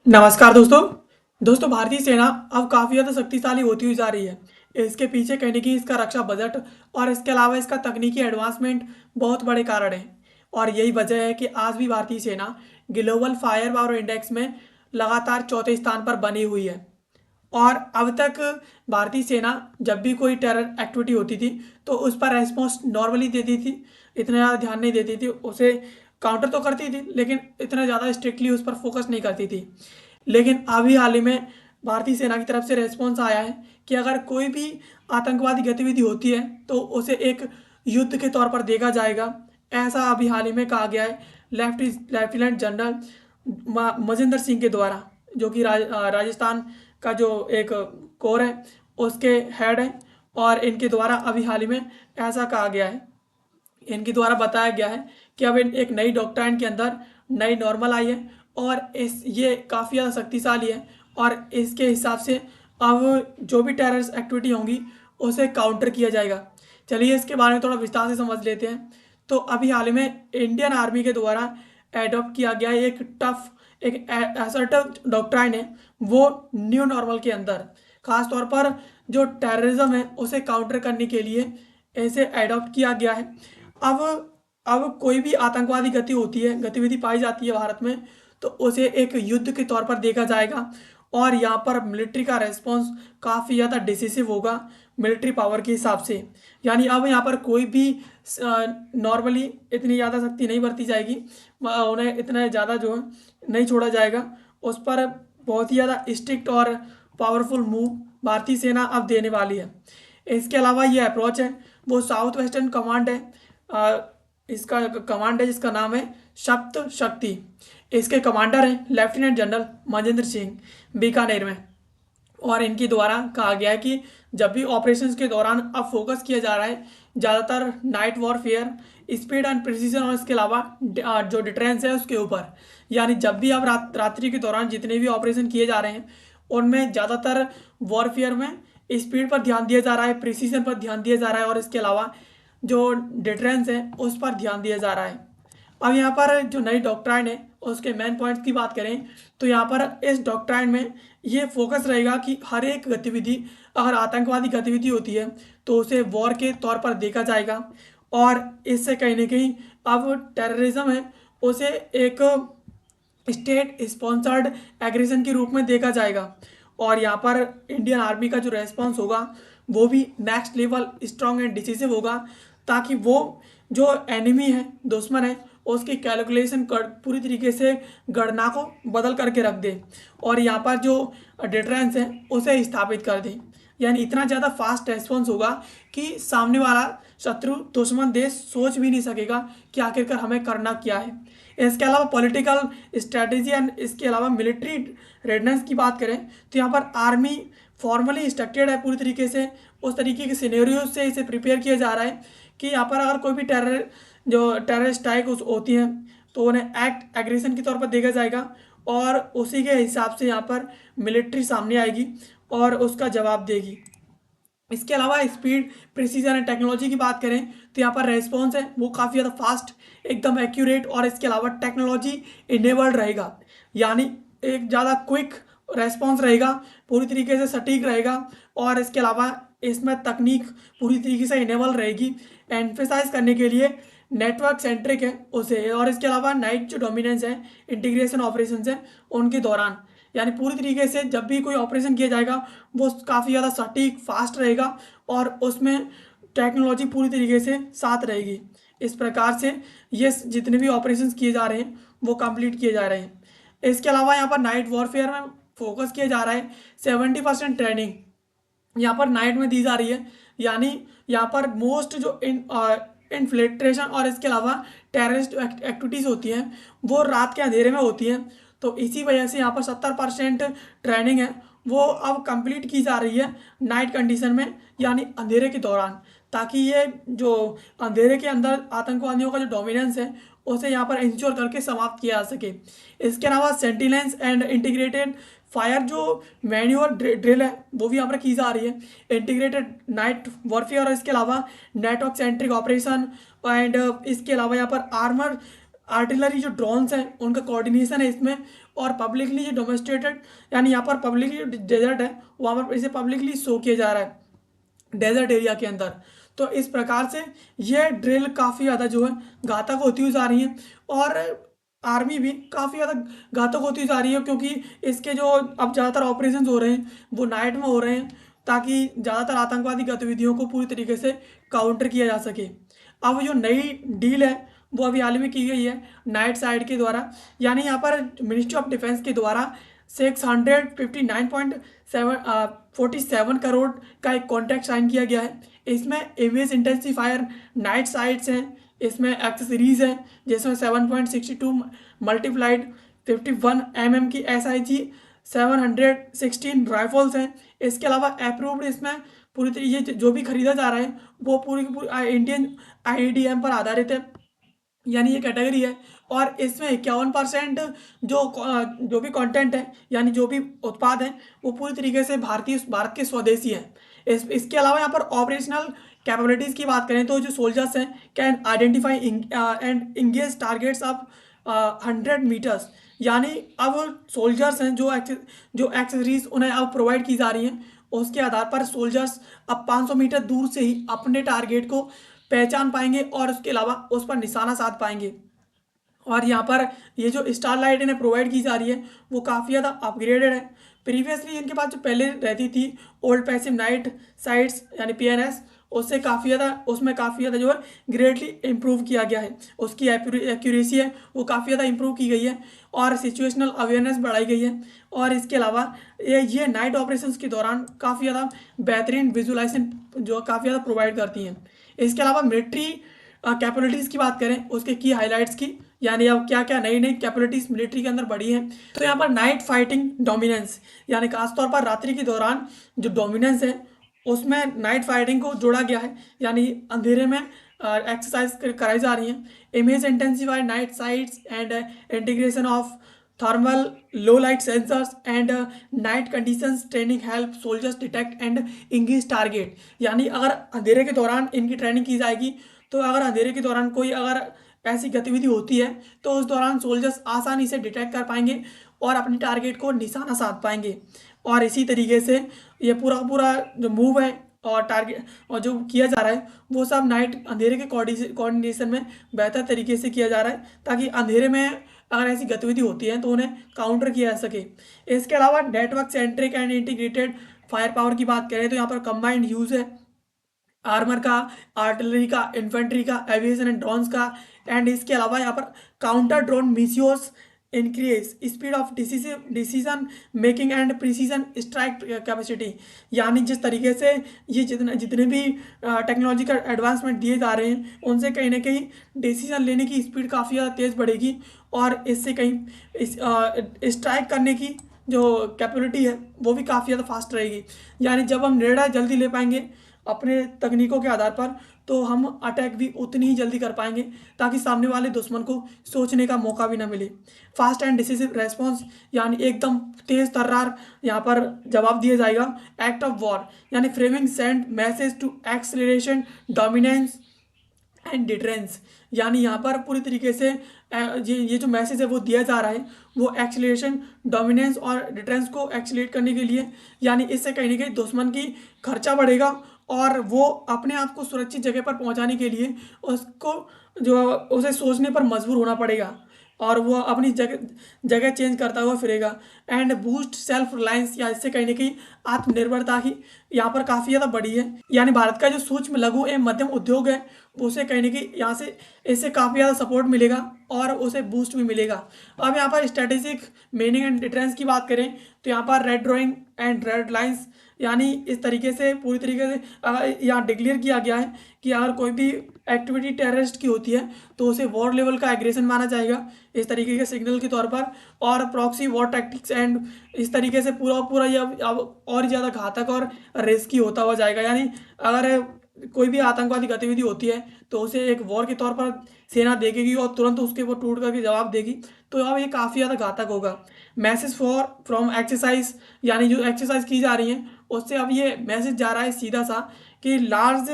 नमस्कार दोस्तों। भारतीय सेना अब काफ़ी ज़्यादा शक्तिशाली होती हुई जा रही है। इसके पीछे कहीं न कहीं इसका रक्षा बजट और इसके अलावा इसका तकनीकी एडवांसमेंट बहुत बड़े कारण हैं। और यही वजह है कि आज भी भारतीय सेना ग्लोबल फायर पावर इंडेक्स में लगातार चौथे स्थान पर बनी हुई है। और अब तक भारतीय सेना जब भी कोई टेरर एक्टिविटी होती थी तो उस पर रेस्पॉन्स नॉर्मली देती थी, इतना ज़्यादा ध्यान नहीं देती थी, उसे काउंटर तो करती थी लेकिन इतना ज़्यादा स्ट्रिक्टली उस पर फोकस नहीं करती थी। लेकिन अभी हाल ही में भारतीय सेना की तरफ से रेस्पॉन्स आया है कि अगर कोई भी आतंकवादी गतिविधि होती है तो उसे एक युद्ध के तौर पर देखा जाएगा। ऐसा अभी हाल ही में कहा गया है लेफ्टिनेंट जनरल मजिंदर सिंह के द्वारा, जो कि राजस्थान का जो एक कोर है उसके हेड है। और इनके द्वारा अभी हाल ही में ऐसा कहा गया है, इनके द्वारा बताया गया है कि अब एक नई डॉक्ट्राइन के अंदर नई नॉर्मल आई है और इस ये काफ़ी ज़्यादा शक्तिशाली है। और इसके हिसाब से अब जो भी टेररिस्ट एक्टिविटी होंगी उसे काउंटर किया जाएगा। चलिए इसके बारे में थोड़ा विस्तार से समझ लेते हैं। तो अभी हाल ही में इंडियन आर्मी के द्वारा एडॉप्ट किया गया एक टफ एक असर्टिव डॉक्ट्राइन है, वो न्यू नॉर्मल के अंदर खास तौर पर जो टेररिज्म है उसे काउंटर करने के लिए ऐसे एडॉप्ट किया गया है। अब अब कोई भी आतंकवादी गतिविधि पाई जाती है भारत में तो उसे एक युद्ध के तौर पर देखा जाएगा। और यहाँ पर मिलिट्री का रेस्पॉन्स काफ़ी ज़्यादा डिसिसिव होगा मिलिट्री पावर के हिसाब से। यानी अब यहाँ पर कोई भी नॉर्मली इतनी ज़्यादा शक्ति नहीं बरती जाएगी, उन्हें इतना ज़्यादा जो है नहीं छोड़ा जाएगा। उस पर बहुत ही ज़्यादा स्ट्रिक्ट और पावरफुल मूव भारतीय सेना अब देने वाली है। इसके अलावा ये अप्रोच है वो साउथ वेस्टर्न कमांड है, इसका कमांड है जिसका नाम है सप्त शक्ति। इसके कमांडर हैं लेफ्टिनेंट जनरल मजेंद्र सिंह बीकानेर में। और इनके द्वारा कहा गया है कि जब भी ऑपरेशंस के दौरान अब फोकस किया जा रहा है ज़्यादातर night warfare, speed and precision और इसके अलावा जो डिटरेंस है उसके ऊपर। यानी जब भी अब रात्रि के दौरान जितने भी ऑपरेशन किए जा रहे हैं उनमें ज़्यादातर वॉरफेयर में स्पीड पर ध्यान दिया जा रहा है, प्रिसीजन पर ध्यान दिया जा रहा है और इसके अलावा जो डिटरेंस है उस पर ध्यान दिया जा रहा है। अब यहाँ पर जो नई डॉक्ट्राइन है उसके मेन पॉइंट्स की बात करें तो यहाँ पर इस डॉक्ट्राइन में ये फोकस रहेगा कि हर एक गतिविधि, अगर आतंकवादी गतिविधि होती है तो उसे वॉर के तौर पर देखा जाएगा। और इससे कहीं ना कहीं अब टेररिज्म है उसे एक स्टेट स्पॉन्सर्ड एग्रेशन के रूप में देखा जाएगा। और यहाँ पर इंडियन आर्मी का जो रेस्पॉन्स होगा वो भी next level strong and decisive होगा, ताकि वो जो एनिमी है, दुश्मन है, उसकी कैलकुलेशन कर पूरी तरीके से गणना को बदल करके रख दे और यहाँ पर जो डिटरेंस है उसे स्थापित कर दे। यानी इतना ज़्यादा फास्ट रेस्पॉन्स होगा कि सामने वाला शत्रु दुश्मन देश सोच भी नहीं सकेगा कि आखिरकार हमें करना क्या है। इसके अलावा पॉलिटिकल स्ट्रेटेजी एंड इसके अलावा मिलिट्री रेडनेस की बात करें तो यहाँ पर आर्मी फॉर्मली इंस्ट्रक्टेड है पूरी तरीके से, उस तरीके के सिनेरियो से इसे प्रिपेयर किया जा रहा है कि यहाँ पर अगर कोई भी टेरर स्ट्राइक होती हैं तो उन्हें एक्ट एग्रेशन के तौर पर देखा जाएगा और उसी के हिसाब से यहाँ पर मिलिट्री सामने आएगी और उसका जवाब देगी। इसके अलावा स्पीड, प्रिसीजन एंड टेक्नोलॉजी की बात करें तो यहाँ पर रेस्पॉन्स है वो काफ़ी ज़्यादा फास्ट, एकदम एक्यूरेट और इसके अलावा टेक्नोलॉजी इनेबल्ड रहेगा। यानी एक ज़्यादा क्विक रेस्पॉन्स रहेगा, पूरी तरीके से सटीक रहेगा और इसके अलावा इसमें तकनीक पूरी तरीके से इनेबल रहेगी। एम्फेसाइज करने के लिए नेटवर्क सेंट्रिक है उसे, और इसके अलावा नाइट जो डोमिनेंस है, इंटीग्रेशन ऑपरेशंस है उनके दौरान, यानी पूरी तरीके से जब भी कोई ऑपरेशन किया जाएगा वो काफ़ी ज़्यादा सटीक फास्ट रहेगा और उसमें टेक्नोलॉजी पूरी तरीके से साथ रहेगी। इस प्रकार से ये जितने भी ऑपरेशंस किए जा रहे हैं वो कंप्लीट किए जा रहे हैं। इसके अलावा यहाँ पर नाइट वॉरफेयर में फोकस किया जा रहा है। 70% ट्रेनिंग यहाँ पर नाइट में दी जा रही है। यानी यहाँ पर मोस्ट जो इन्फिल्ट्रेशन और इसके अलावा टेररिस्ट एक्टिविटीज़ होती हैं वो रात के अंधेरे में होती हैं। तो इसी वजह से यहाँ पर 70% ट्रेनिंग है वो अब कंप्लीट की जा रही है नाइट कंडीशन में, यानी अंधेरे के दौरान, ताकि ये जो अंधेरे के अंदर आतंकवादियों का जो डोमिनेंस है उसे यहाँ पर इंश्योर करके समाप्त किया जा सके। इसके अलावा सेंटिनेंस एंड इंटीग्रेटेड फायर जो मैन्यूअल ड्रिल है वो भी यहाँ पर की जा रही है। इंटीग्रेटेड नाइट वॉरफेयर और इसके अलावा नेटवर्क सेंट्रिक ऑपरेशन एंड इसके अलावा यहाँ पर आर्टिलरी जो ड्रोन्स हैं उनका कोऑर्डिनेशन है इसमें, और पब्लिकली जो डोमेस्ट्रेटेड यानी यहाँ पर पब्लिकली डेजर्ट है वहाँ पर इसे पब्लिकली शो किया जा रहा है डेजर्ट एरिया के अंदर। तो इस प्रकार से ये ड्रिल काफ़ी ज़्यादा जो है घातक होती हुई जा रही है, और आर्मी भी काफ़ी ज़्यादा घातक होती जा रही है, क्योंकि इसके जो अब ज़्यादातर ऑपरेशन हो रहे हैं वो नाइट में हो रहे हैं, ताकि ज़्यादातर आतंकवादी गतिविधियों को पूरी तरीके से काउंटर किया जा सके। अब जो नई डील है वो अभी हाल में की गई है नाइट साइड के द्वारा, यानी यहाँ पर मिनिस्ट्री ऑफ डिफेंस के द्वारा 659.47 करोड़ का एक कॉन्ट्रैक्ट साइन किया गया है। इसमें इमेज इंटेंसीफायर नाइट साइट्स हैं, इसमें एक्सेसरीज है जिसमें 7.62 मल्टीप्लाइड 51 mm की SIG 716 राइफल्स हैं। इसके अलावा अप्रूव्ड इसमें पूरी तरीके जो भी खरीदा जा रहा है वो पूरी की पूरी इंडियन IEDM पर आधारित है, यानी ये कैटेगरी है। और इसमें 51% जो भी कंटेंट है यानी जो भी उत्पाद है वो पूरी तरीके से भारत के स्वदेशी हैं। इसके अलावा यहाँ पर ऑपरेशनल कैपेबिलिटीज़ की बात करें तो जो सोल्जर्स हैं can identify and engage targets of 100 metres, यानी अब सोल्जर्स हैं जो एक्सेसरीज उन्हें अब प्रोवाइड की जा रही हैं, उसके आधार पर सोल्जर्स अब 500 मीटर दूर से ही अपने टारगेट को पहचान पाएंगे और उसके अलावा उस पर निशाना साध पाएंगे। और यहाँ पर ये जो स्टारलाइट इन्हें प्रोवाइड की जा रही है वो काफ़ी ज़्यादा अपग्रेडेड है। प्रीवियसली इनके पास जो पहले रहती थी ओल्ड पैसिव नाइट साइट्स यानी PNS, उसमें काफ़ी ज़्यादा जो है ग्रेटली इम्प्रूव किया गया है, उसकी एक्यूरेसी है वो काफ़ी ज़्यादा इम्प्रूव की गई है और सिचुएशनल अवेयरनेस बढ़ाई गई है। और इसके अलावा ये नाइट ऑपरेशंस के दौरान काफ़ी ज़्यादा बेहतरीन विजुलाइजेशन जो काफ़ी ज़्यादा प्रोवाइड करती हैं। इसके अलावा मिलिट्री कैपेबिलिटीज़ की बात करें उसके की हाईलाइट्स की, यानी अब क्या क्या नई नई कैपेबिलिटीज़ मिलिट्री के अंदर बढ़ी हैं, तो यहाँ पर नाइट फाइटिंग डोमिनेंस यानी खासतौर पर रात्रि के दौरान जो डोमिनेंस है उसमें नाइट फाइटिंग को जोड़ा गया है, यानी अंधेरे में एक्सरसाइज कराई जा रही हैं। Image intensified night sites and integration of thermal low light sensors and night conditions training help soldiers detect and engage target, यानी अगर अंधेरे के दौरान इनकी ट्रेनिंग की जाएगी तो अगर अंधेरे के दौरान कोई अगर ऐसी गतिविधि होती है तो उस दौरान सोल्जर्स आसानी से डिटेक्ट कर पाएंगे और अपने टारगेट को निशाना साध पाएंगे। और इसी तरीके से ये पूरा पूरा जो मूव है और टारगेट और जो किया जा रहा है वो सब नाइट अंधेरे के कोऑर्डिनेशन में बेहतर तरीके से किया जा रहा है, ताकि अंधेरे में अगर ऐसी गतिविधि होती है तो उन्हें काउंटर किया जा सके। इसके अलावा network centric and integrated fire power की बात करें तो यहाँ पर कंबाइंड यूज़ है आर्मर का, आर्टिलरी का, इन्फेंट्री का, एविएशन एंड ड्रोन्स का। एंड इसके अलावा यहाँ पर counter drone misuse increase speed of decision making and precision strike capacity, यानी जिस तरीके से ये जितने भी टेक्नोलॉजिकल एडवांसमेंट दिए जा रहे हैं उनसे कहीं ना कहीं डिसीजन लेने की स्पीड काफ़ी ज़्यादा तेज़ बढ़ेगी और इससे कहीं स्ट्राइक करने की जो कैपेबिलिटी है वो भी काफ़ी ज़्यादा फास्ट रहेगी। यानी जब हम निर्णय जल्दी ले पाएंगे अपने तकनीकों के आधार पर तो हम अटैक भी उतनी ही जल्दी कर पाएंगे ताकि सामने वाले दुश्मन को सोचने का मौका भी ना मिले। फास्ट एंड डिसिसिव रेस्पॉन्स, यानी एकदम तेज तर्रार यहाँ पर जवाब दिया जाएगा। एक्ट ऑफ वॉर यानी framing send message to acceleration dominance and deterrence, यानी यहाँ पर पूरी तरीके से ये जो मैसेज है वो दिया जा रहा है वो एक्सेलरेशन डोमिनेंस और डिटरेंस को एक्सेलरेट करने के लिए, यानी इससे कहीं ना कहीं दुश्मन की खर्चा बढ़ेगा और वो अपने आप को सुरक्षित जगह पर पहुंचाने के लिए उसको जो उसे सोचने पर मजबूर होना पड़ेगा और वो अपनी जगह जगह चेंज करता हुआ फिरेगा। एंड बूस्ट सेल्फ रिलायंस, या इससे कहीं ना कहीं आत्मनिर्भरता ही यहाँ पर काफ़ी ज़्यादा बड़ी है, यानी भारत का जो सूक्ष्म लघु एवं मध्यम उद्योग है उसे कहीं ना कहीं यहाँ से इससे काफ़ी ज़्यादा सपोर्ट मिलेगा और उसे बूस्ट भी मिलेगा। अब यहाँ पर स्ट्रेटेजिक मीनिंग एंड डिफरेंस की बात करें तो यहाँ पर red drawing and red lines, यानी इस तरीके से पूरी तरीके से यहाँ डिक्लेयर किया गया है कि अगर कोई भी एक्टिविटी टेररिस्ट की होती है तो उसे वॉर लेवल का एग्रेशन माना जाएगा इस तरीके के सिग्नल के तौर पर, और प्रॉक्सी वॉर टैक्टिक्स एंड इस तरीके से पूरा पूरा ये अब और ज़्यादा घातक और रिस्की होता हुआ जाएगा। यानी अगर कोई भी आतंकवादी गतिविधि होती है तो उसे एक वॉर के तौर पर सेना देखेगी और तुरंत उसके वो टूट करके जवाब देगी, तो अब ये काफ़ी ज़्यादा घातक होगा। मैसेज फ्रॉम एक्सरसाइज, यानी जो एक्सरसाइज की जा रही है उससे अब ये मैसेज जा रहा है सीधा सा कि large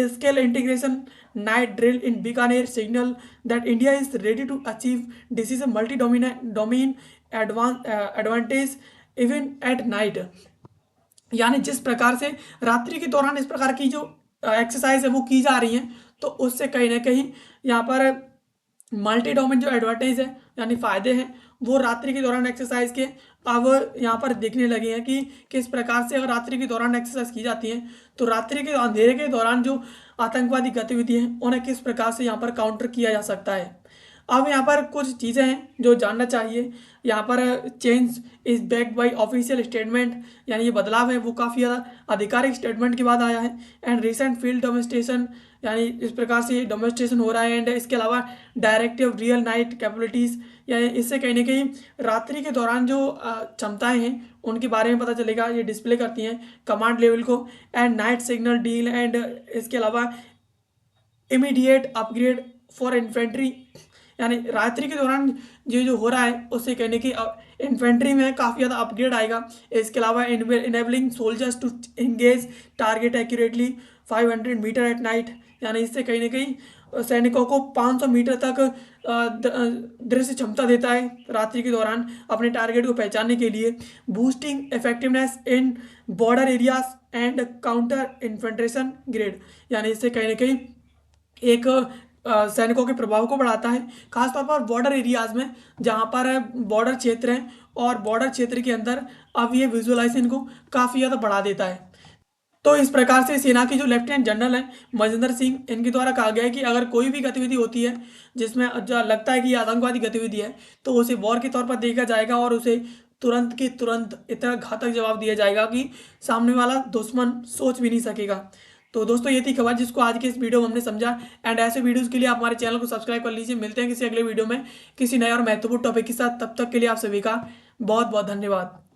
scale integration night drill in Bikaner signal that India is ready to achieve decisive multi domain advantage even at night. यानी जिस प्रकार से रात्रि के दौरान इस प्रकार की जो एक्सरसाइज है वो की जा रही है, तो उससे कहीं ना कहीं यहाँ पर मल्टी डोमेन जो एडवांटेज है यानी फायदे हैं वो रात्रि के दौरान एक्सरसाइज के अब यहाँ पर देखने लगे हैं कि किस प्रकार से अगर रात्रि के दौरान एक्सरसाइज की जाती है तो रात्रि के अंधेरे के दौरान जो आतंकवादी गतिविधि हैं उन्हें किस प्रकार से यहाँ पर काउंटर किया जा सकता है। अब यहाँ पर कुछ चीज़ें हैं जो जानना चाहिए। यहाँ पर change is backed by official statement, यानी ये बदलाव है वो काफ़ी ज़्यादा आधिकारिक स्टेटमेंट के बाद आया है। एंड रिसेंट फील्ड डोमेस्टेशन, यानी इस प्रकार से डोमेस्टेशन हो रहा है। एंड इसके अलावा डायरेक्टिव रियल नाइट कैपेबिलिटीज़, यानी इससे कहीं ना कहीं रात्रि के दौरान जो क्षमताएं हैं उनके बारे में पता चलेगा, ये डिस्प्ले करती हैं कमांड लेवल को। And night signal deal, and इसके अलावा इमीडिएट अपग्रेड फॉर इन्फेंट्री, यानी रात्रि के दौरान जो हो रहा है उससे कहने की इन्फेंट्री में काफ़ी ज़्यादा अपग्रेड आएगा। इसके अलावा enabling soldiers to engage target accurately 500 metre at night, यानी इससे कहीं ना कहीं सैनिकों को 500 मीटर तक दृश्य क्षमता देता है रात्रि के दौरान अपने टारगेट को पहचानने के लिए। Boosting effectiveness in border areas and counter infiltration grid, यानी इससे कहीं ना कहीं एक सैनिकों के प्रभाव को बढ़ाता है, खासतौर पर बॉर्डर एरियाज में जहाँ पर बॉर्डर क्षेत्र हैं और बॉर्डर क्षेत्र के अंदर अब ये विजुअलाइजेशन को काफ़ी ज़्यादा बढ़ा देता है। तो इस प्रकार से सेना की जो लेफ्टिनेंट जनरल है मजिंदर सिंह, इनके द्वारा कहा गया है कि अगर कोई भी गतिविधि होती है जिसमें जो लगता है कि ये आतंकवादी गतिविधि है तो उसे वॉर के तौर पर देखा जाएगा और उसे तुरंत के तुरंत इतना घातक जवाब दिया जाएगा कि सामने वाला दुश्मन सोच भी नहीं सकेगा। तो दोस्तों ये थी खबर जिसको आज के इस वीडियो में हमने समझा। एंड ऐसे वीडियोस के लिए आप हमारे चैनल को सब्सक्राइब कर लीजिए। मिलते हैं किसी अगले वीडियो में किसी नए और महत्वपूर्ण टॉपिक के साथ। तब तक के लिए आप सभी का बहुत बहुत धन्यवाद।